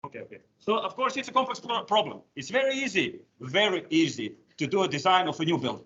Okay. So of course it's a complex problem. It's very easy to do a design of a new building.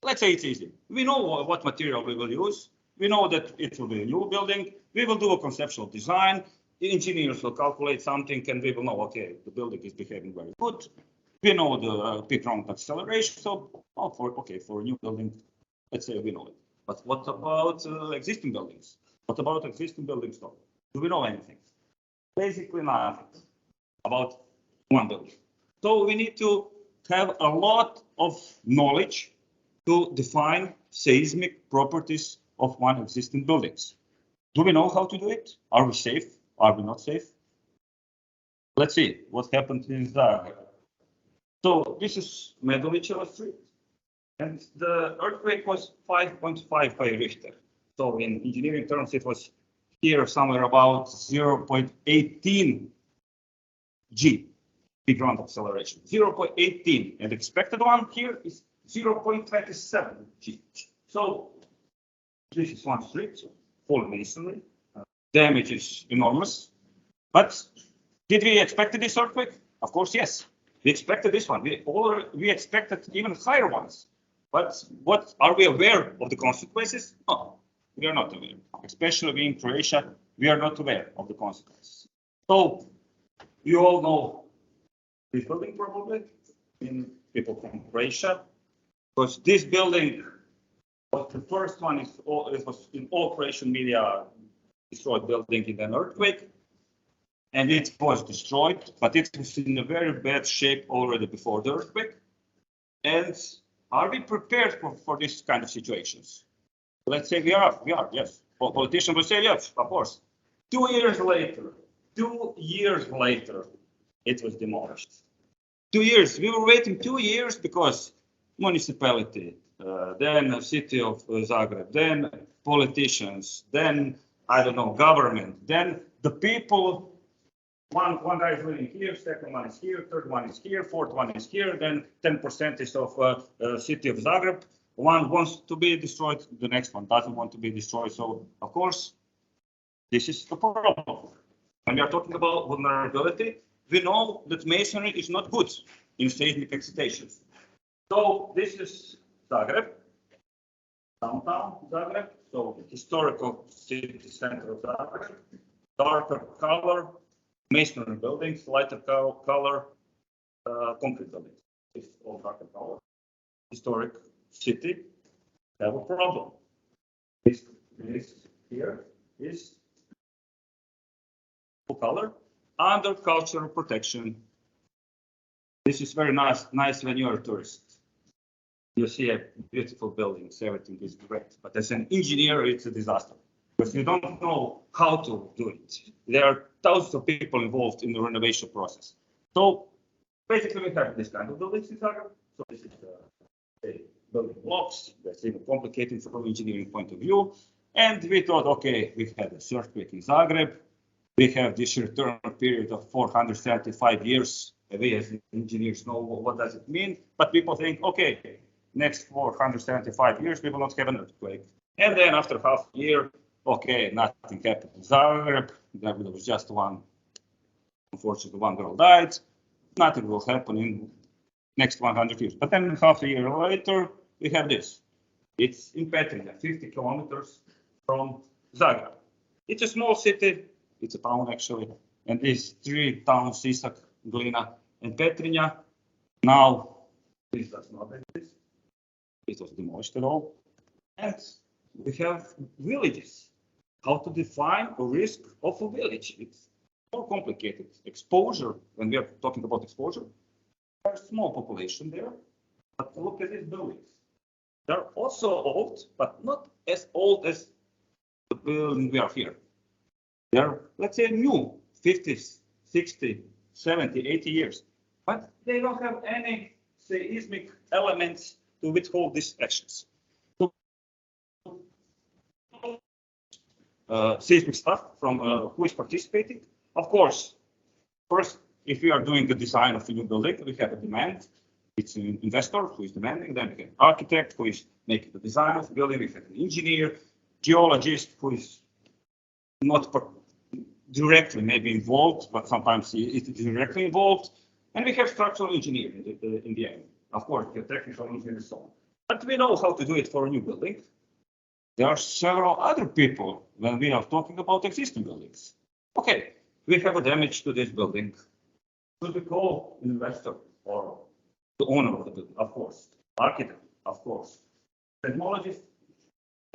Let's say it's easy. We know what material we will use. We know that it will be a new building. We will do a conceptual design. The engineers will calculate something and we will know, okay, the building is behaving very good. We know the peak round acceleration. So for a new building, let's say we know it. But what about existing buildings? What about existing buildings? Do we know anything? Basically nothing about one building. So we need to have a lot of knowledge to define seismic properties of one existing buildings. Do we know how to do it? Are we safe? Are we not safe? Let's see what happened in Zagreb. So this is Medolicheva Street, and the earthquake was 5.5 by Richter. So in engineering terms, it was here somewhere about 0.18 G, big ground acceleration, 0.18, and expected one here is 0.27 G. So this is one street, full masonry. Damage is enormous. But did we expect this earthquake? Of course, yes. We expected this one. We expected even higher ones. But what are we aware of the consequences? No, we are not aware. Especially we in Croatia, we are not aware of the consequences. So you all know this building probably, in people from Croatia, because this building was the first one. It was in all Croatian media destroyed building in an earthquake, and it was destroyed, but it was in a very bad shape already before the earthquake. And are we prepared for this kind of situations? Let's say we are, yes. Politicians will say yes, of course. 2 years later, it was demolished. 2 years, we were waiting 2 years because municipality, then city of Zagreb, then politicians, then, I don't know, government, then the people, one guy is living here, second one is here, third one is here, fourth one is here, then 10% is of city of Zagreb. One wants to be destroyed, the next one doesn't want to be destroyed. So, of course, this is the problem. When we are talking about vulnerability, we know that masonry is not good in seismic excitations. So this is Zagreb, downtown Zagreb, so historical city center of Zagreb, darker color, masonry buildings, lighter color, concrete buildings. It's all darker color. Historic city have a problem. This here is full color under cultural protection. This is very nice when you're a tourist. You see a beautiful buildings, everything is great. But as an engineer, it's a disaster because you don't know how to do it. There are thousands of people involved in the renovation process. So basically, we have this kind of buildings in Zagreb. So this is the building blocks. That's even complicated from an engineering point of view. And we thought, okay, we had a earthquake in Zagreb. We have this return period of 475 years. We as engineers know what does it mean. But people think, okay, next 475 years, we will not have an earthquake. And then after half a year, okay, nothing happened in Zagreb. There was just one, unfortunately, one girl died. Nothing will happen in next 100 years. But then half a year later, we have this. It's in Petrinja, 50 kilometers from Zagreb. It's a small city. It's a town, actually. And these three towns, Sisak, Glina, and Petrinja, now this does not exist. It was demolished at all. And we have villages. How to define a risk of a village? It's more complicated. Exposure, when we are talking about exposure, there's a small population there. But look at these buildings. They're also old, but not as old as the building we are here. They're, let's say, new, 50, 60, 70, 80 years. But they don't have any seismic elements to withhold these actions. So, seismic stuff from who is participating. Of course, first, if we are doing the design of a new building, we have a demand. It's an investor who is demanding. Then we have an architect who is making the design of the building. We have an engineer, geologist who is not directly maybe involved, but sometimes it is directly involved. And we have structural engineering in the end. Of course, we have technical engineering and so on. But we know how to do it for a new building. There are several other people when we are talking about existing buildings. Okay, we have a damage to this building. Should we call investor or the owner of the building? Of course. Architect, of course. Technologist,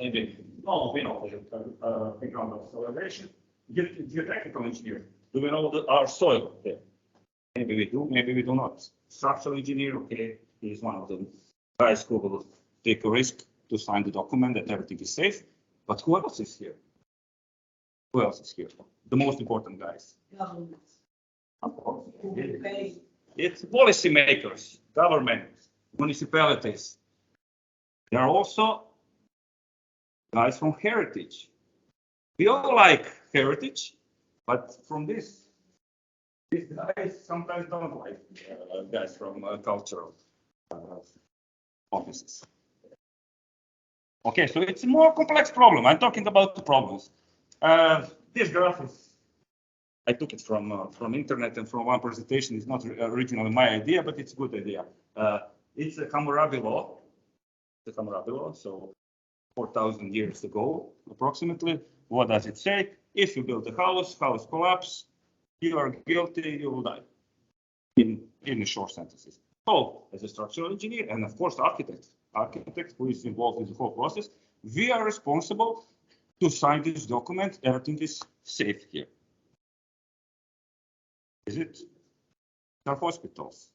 maybe. No, we know the background of soil elevation. Geotechnical engineer. Do we know our soil there? Maybe we do, maybe we do not. Structural engineer, okay, he is one of the guys who will take a risk to sign the document that everything is safe. But who else is here? Who else is here? The most important guys. Of course. It's policymakers, government, municipalities. There are also guys from heritage. We all like heritage, but from these guys sometimes don't like guys from cultural offices. Okay, so it's a more complex problem. I'm talking about the problems. This graph is, I took it from internet and from one presentation. It's not originally my idea, but it's a good idea. It's a Hammurabi law. The Hammurabi law, so 4,000 years ago, approximately. What does it say? If you build a house collapse, you are guilty, you will die. In the short sentences. So, as a structural engineer, and of course, architect who is involved in the whole process, we are responsible to sign this document. Everything is safe here. Is it? Our hospitals,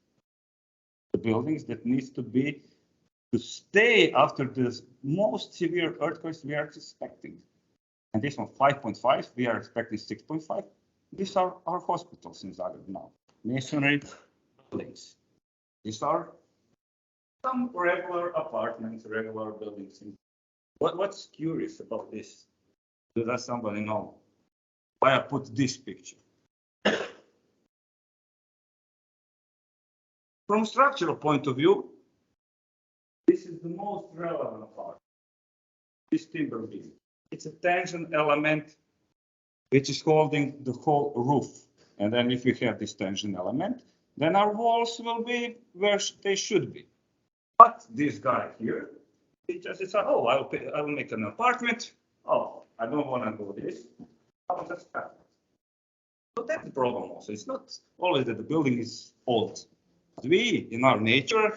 the buildings that needs to stay after the most severe earthquakes we are expecting. And this one 5.5, we are expecting 6.5. These are our hospitals in Zagreb now. Masonry buildings. These are some regular apartments, regular buildings. What's curious about this? Does somebody know why I put this picture? From structural point of view, this is the most relevant part. This timber beam. It's a tension element which is holding the whole roof. And then if we have this tension element, then our walls will be where they should be. But this guy here, he just said, oh, I will make an apartment. Oh, I don't want to do this. I will just cut it. So that's the problem also. It's not always that the building is old. We, in our nature,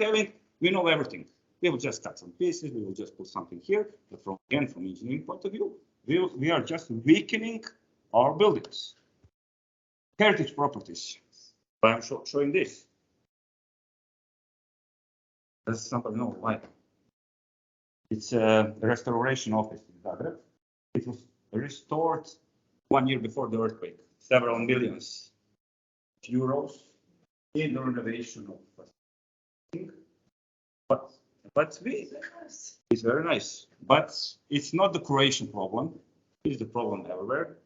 we know everything. We will just cut some pieces. We will just put something here. But from engineering point of view, we are just weakening our buildings. Heritage properties. I'm showing this. Does somebody know why? It's a restoration office in Zagreb. It was restored 1 year before the earthquake. Several millions euros in the renovation of thing. But it's very nice. But it's not the Croatian problem. It's the problem everywhere.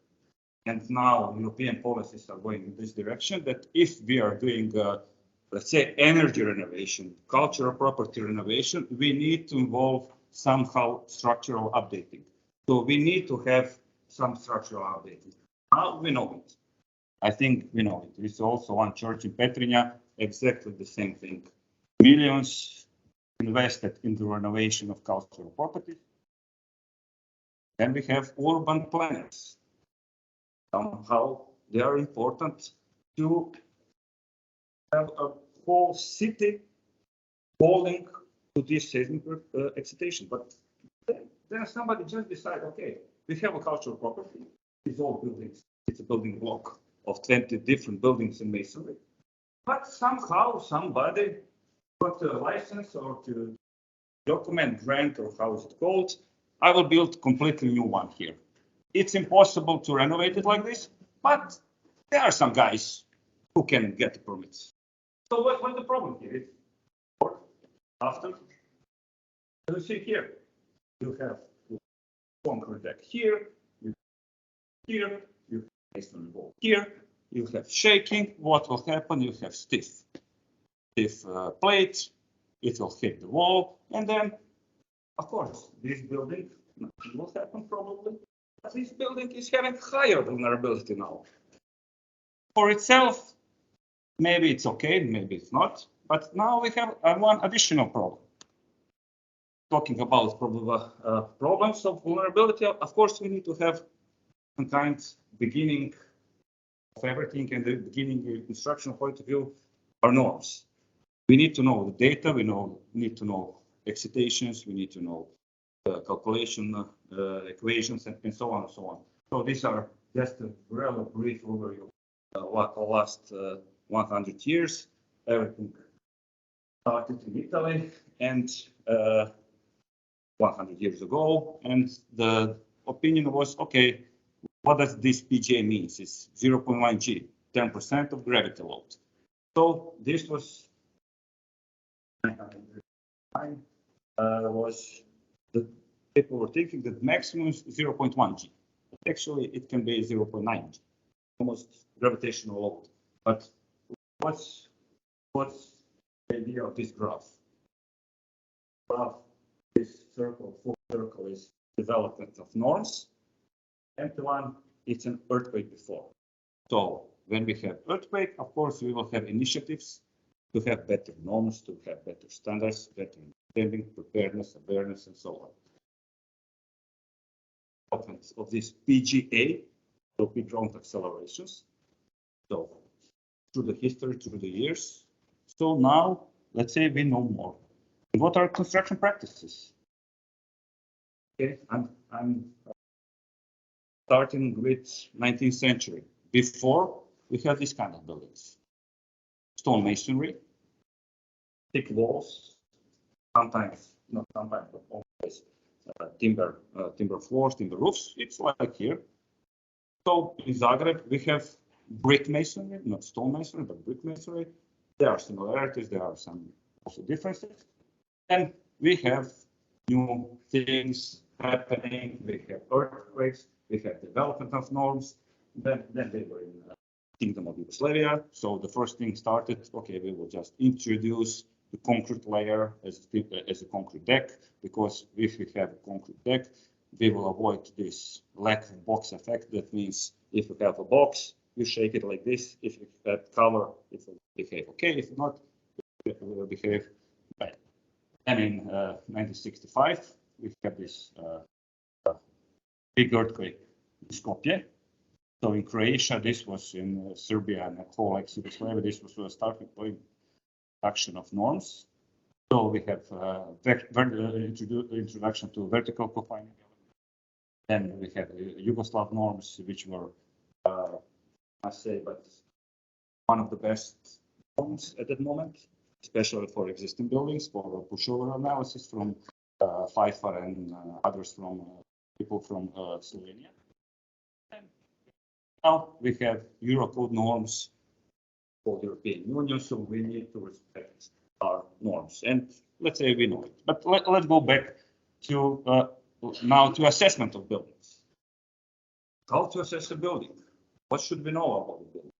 And now European policies are going in this direction that if we are doing, let's say, energy renovation, cultural property renovation, we need to involve somehow structural updating. So we need to have some structural updating. How we know it? I think we know it. There's also one church in Petrinja, exactly the same thing. Millions invested in the renovation of cultural properties. Then we have urban planners. Somehow they are important to have a whole city falling to this seismic excitation. But then somebody just decide, okay, we have a cultural property. It's all buildings. It's a building block of 20 different buildings in masonry. But somehow somebody got a license or to document grant or how is it called. I will build completely new one here. It's impossible to renovate it like this, but there are some guys who can get the permits. So what's the problem here? It's after, as you see here, you have concrete deck here, you have masonry wall here, you have shaking. What will happen? You have stiff plate. It will hit the wall, and then, of course, this building nothing will happen probably. But this building is having higher vulnerability now. For itself, maybe it's okay, maybe it's not. But now we have one additional problem. Talking about problems of vulnerability, of course, we need to have some kind of beginning of everything, and the beginning instructional point of view are norms. We need to know the data, need to know excitations, we need to know calculation equations, and so on and so on. So these are just a really brief overview of what the last 100 years, everything started in Italy and 100 years ago, and the opinion was, okay, what does this PGA mean? It's 0.1 G, 10% of gravity load. So this was the people were thinking that maximum is 0.1 G. Actually, it can be 0.9 G, almost gravitational load. But what's the idea of this graph? This circle, full circle, is development of norms. Empty one, it's an earthquake before. So when we have earthquake, of course, we will have initiatives to have better norms, to have better standards, better understanding, preparedness, awareness, and so on. Of this PGA, so peak ground accelerations. So through the history, through the years. So now, let's say we know more. What are construction practices? Okay, I'm starting with 19th century. Before, we had this kind of buildings. Stone masonry, thick walls, sometimes, not sometimes, but always timber floors, timber roofs. It's like here. So in Zagreb, we have brick masonry, not stone masonry, but brick masonry. There are similarities, there are some also differences. And we have new things happening. We have earthquakes, we have development of norms. Then they were in the Kingdom of Yugoslavia. So the first thing started, okay, we will just introduce the concrete layer as a concrete deck, because if we have a concrete deck, we will avoid this lack of box effect. That means if you have a box, you shake it like this. If you have cover, it will behave okay. If not, it will behave bad. And in 1965, we had this big earthquake in Skopje. So in Croatia, this was in Serbia and whole ex-Yugoslavia, this was the starting point action of norms. So we have introduction to vertical confining. Then we had Yugoslav norms, which were, I must say, but one of the best norms at that moment, especially for existing buildings, for pushover analysis from FIFA and others from people from Slovenia. And now we have Eurocode norms for the European Union, so we need to respect our norms. And let's say we know it. But let's go back to now to assessment of buildings. How to assess a building? What should we know about the building?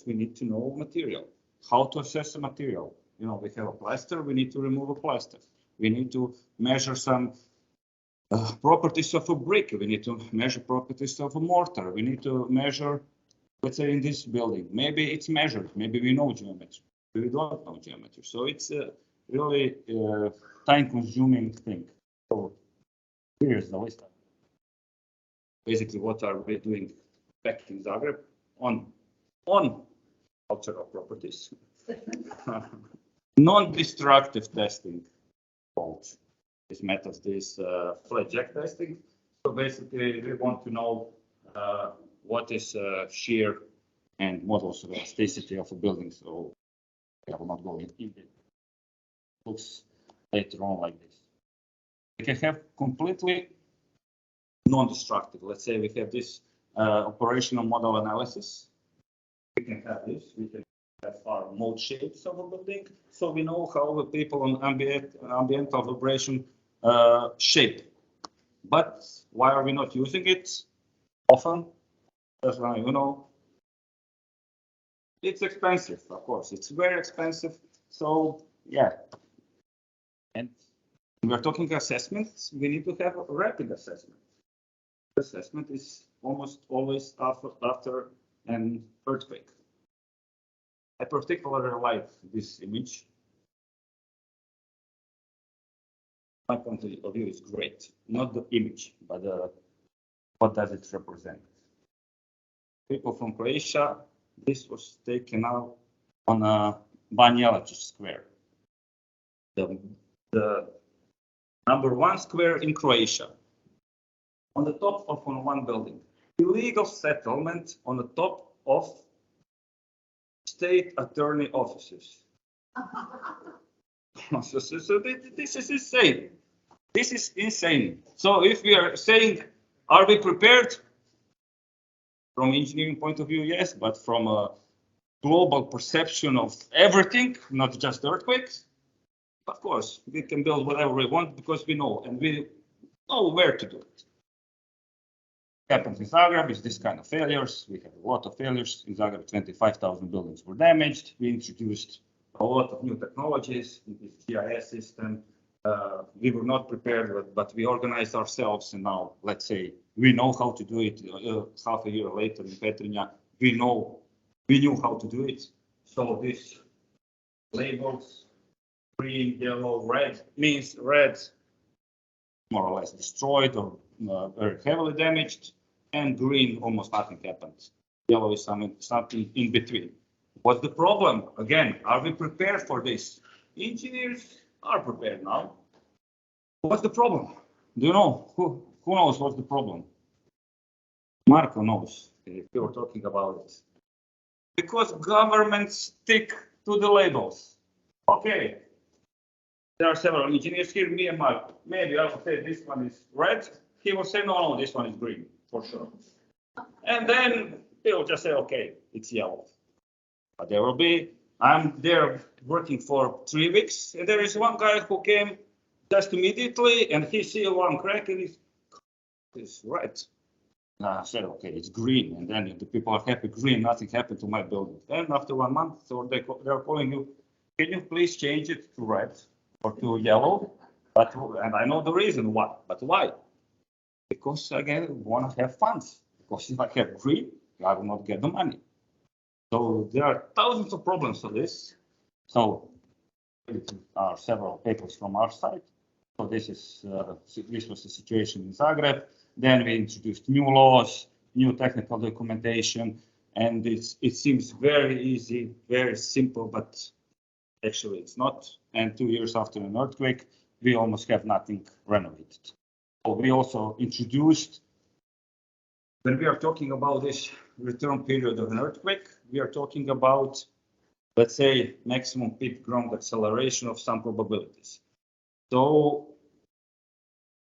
We need to know material. How to assess a material? We have a plaster, we need to remove a plaster. We need to measure some properties of a brick. We need to measure properties of a mortar. We need to measure, let's say in this building, maybe it's measured, maybe we know geometry, we don't know geometry. So it's a really time-consuming thing. So here's the list. Basically, what are we doing back in Zagreb on cultural properties? Non-destructive testing, these methods, this flat jack testing. So basically, we want to know what is shear and modulus of elasticity of a building. So I will not go into it. Looks later on like this. We can have completely non-destructive. Let's say we have this operational model analysis. We can have this. We can have our mode shapes of a building, so we know how the people on ambient of vibration shape. But why are we not using it often? That's why, it's expensive, of course. It's very expensive. So yeah, and we're talking assessments. We need to have a rapid assessment. assessment is almost always after an earthquake. I particularly like this image. My point of view is great, not the image, but what does it represent? People from Croatia, this was taken out on a Banja Luka square, the #1 square in Croatia, on the top of one building. Illegal settlement on the top of state attorney offices. So this is insane. This is insane. So if we are saying, are we prepared? From engineering point of view, yes, but from a global perception of everything, not just earthquakes, of course, we can build whatever we want because we know, and we know where to do it. Happens in Zagreb is this kind of failures. We have a lot of failures in Zagreb. 25,000 buildings were damaged. We introduced a lot of new technologies in this GIS system. We were not prepared, but we organized ourselves, and now, let's say, we know how to do it. Half a year later in Petrinja, we knew how to do it. So these labels, green, yellow, red, means red, more or less destroyed or very heavily damaged, and green, almost nothing happened. Yellow is something in between. What's the problem? Again, are we prepared for this? Engineers are prepared now. What's the problem? Do you know? Who knows what's the problem? Marco knows, if we were talking about it. Because governments stick to the labels. Okay, there are several engineers here, me and Marco. Maybe I will say this one is red. He will say, no, this one is green, for sure. And then he will just say, okay, it's yellow. But there will be, I'm there working for 3 weeks, and there is one guy who came just immediately, and he see one crack, and it's red. I said, okay, it's green, and then the people are happy, green, nothing happened to my building. Then after 1 month, so they're calling you, can you please change it to red or to yellow? And I know the reason why, but why? Because again, I want to have funds. Because if I have green, I will not get the money. So there are thousands of problems for this. So there are several papers from our side. So this was the situation in Zagreb. Then we introduced new laws, new technical documentation, and it seems very easy, very simple, but actually it's not. And 2 years after an earthquake, we almost have nothing renovated. So we also introduced, when we are talking about this return period of an earthquake, we are talking about, let's say, maximum peak ground acceleration of some probabilities. So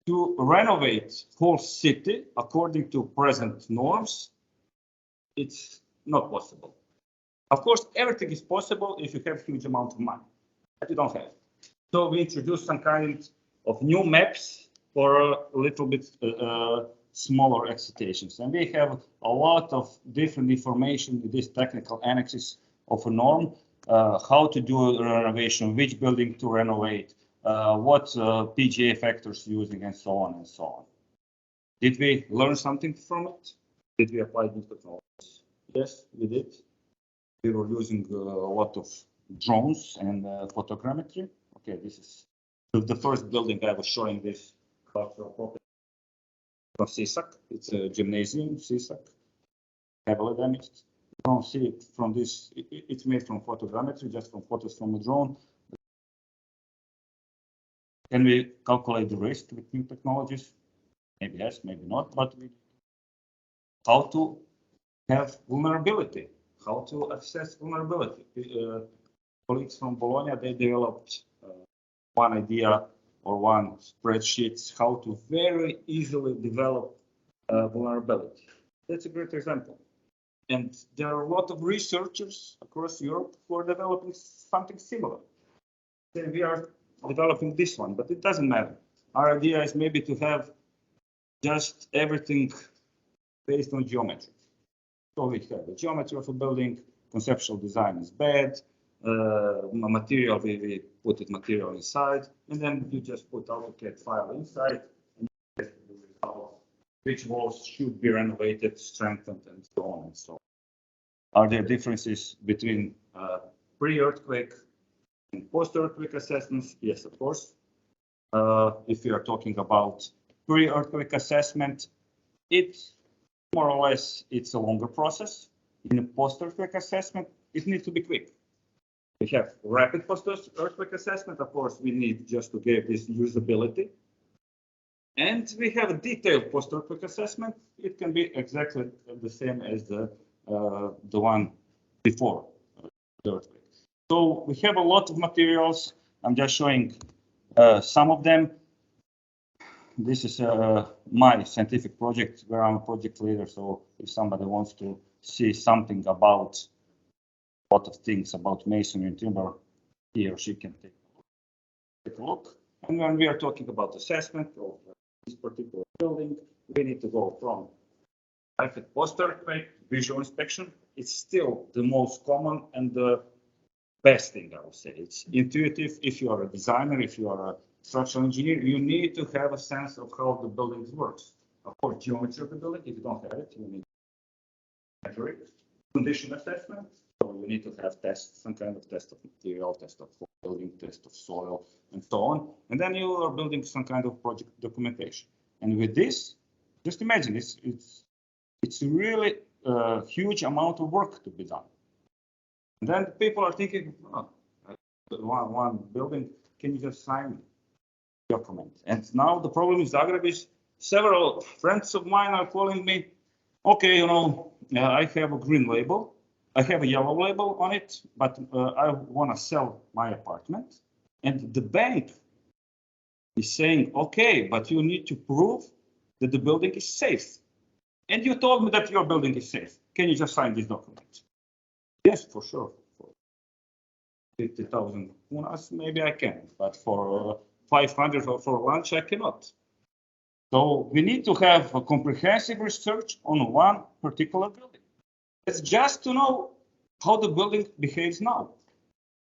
to renovate whole city according to present norms, it's not possible. Of course, everything is possible if you have huge amount of money, but you don't have. So we introduced some kind of new maps for a little bit smaller excitations. And we have a lot of different information in these technical annexes of a norm, how to do a renovation, which building to renovate, what PGA factors using, and so on and so on. Did we learn something from it? Did we apply new technologies? Yes, we did. We were using a lot of drones and photogrammetry. Okay, this is the first building I was showing this cultural property from Sisak. It's a gymnasium, Sisak, heavily damaged. You don't see it from this, it's made from photogrammetry, just from photos from a drone. Can we calculate the risk with new technologies? Maybe yes, maybe not, but how to have vulnerability, how to assess vulnerability. Colleagues from Bologna, they developed one idea or one spreadsheet how to very easily develop vulnerability. That's a great example. And there are a lot of researchers across Europe who are developing something similar. Then we are developing this one, but it doesn't matter. Our idea is maybe to have just everything based on geometry. So we have the geometry of a building, conceptual design is bad, material, we put it material inside, and then you just put AutoCAD file inside, and you get the result which walls should be renovated, strengthened, and so on and so on. Are there differences between pre-earthquake and post-earthquake assessments? Yes, of course. If you are talking about pre-earthquake assessment, it's more or less it's a longer process. In a post-earthquake assessment, it needs to be quick. We have rapid post-earthquake assessment. Of course, we need just to give this usability. And we have a detailed post-earthquake assessment. It can be exactly the same as the one before the earthquake. So we have a lot of materials. I'm just showing some of them. This is my scientific project where I'm a project leader. So if somebody wants to see something about a lot of things about masonry and timber, he or she can take a look. And when we are talking about assessment of this particular building, we need to go from rapid post-earthquake visual inspection. It's still the most common and the best thing, I would say. It's intuitive. If you are a designer, if you are a structural engineer, you need to have a sense of how the building works. Of course, geometry of the building, if you don't have it, you need metric condition assessment. So you need to have tests, some kind of test of material, test of building, test of soil, and so on. And then you are building some kind of project documentation. And with this, just imagine it's really a huge amount of work to be done. And then people are thinking, oh, one building, can you just sign document? And now the problem in Zagreb is several friends of mine are calling me, okay, you know, I have a green label, I have a yellow label on it, but I want to sell my apartment. And the bank is saying, okay, but you need to prove that the building is safe. And you told me that your building is safe. Can you just sign this document? Yes, for sure. For 50,000 kunas, maybe I can, but for 500 or for lunch, I cannot. So we need to have a comprehensive research on one particular building. It's just to know how the building behaves now.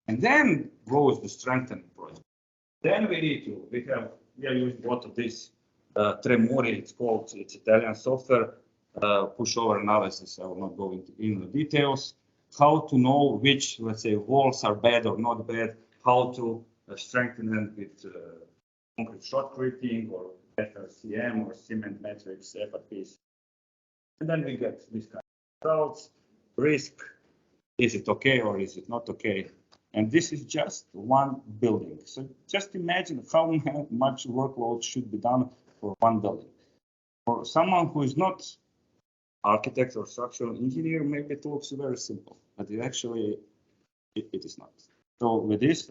And then goes the strengthening project. Then we are using a lot of this Tremori, it's called, it's Italian software, pushover analysis. I will not go into the details. How to know which, let's say, walls are bad or not bad, how to strengthen them with concrete shotcreting or FRCM or cement matrix FRPs. And then we get this kind of results, risk, is it okay or is it not okay? And this is just one building. So just imagine how much workload should be done for one building. For someone who is not architect or structural engineer, maybe it looks very simple, but it actually, it is not. So with this,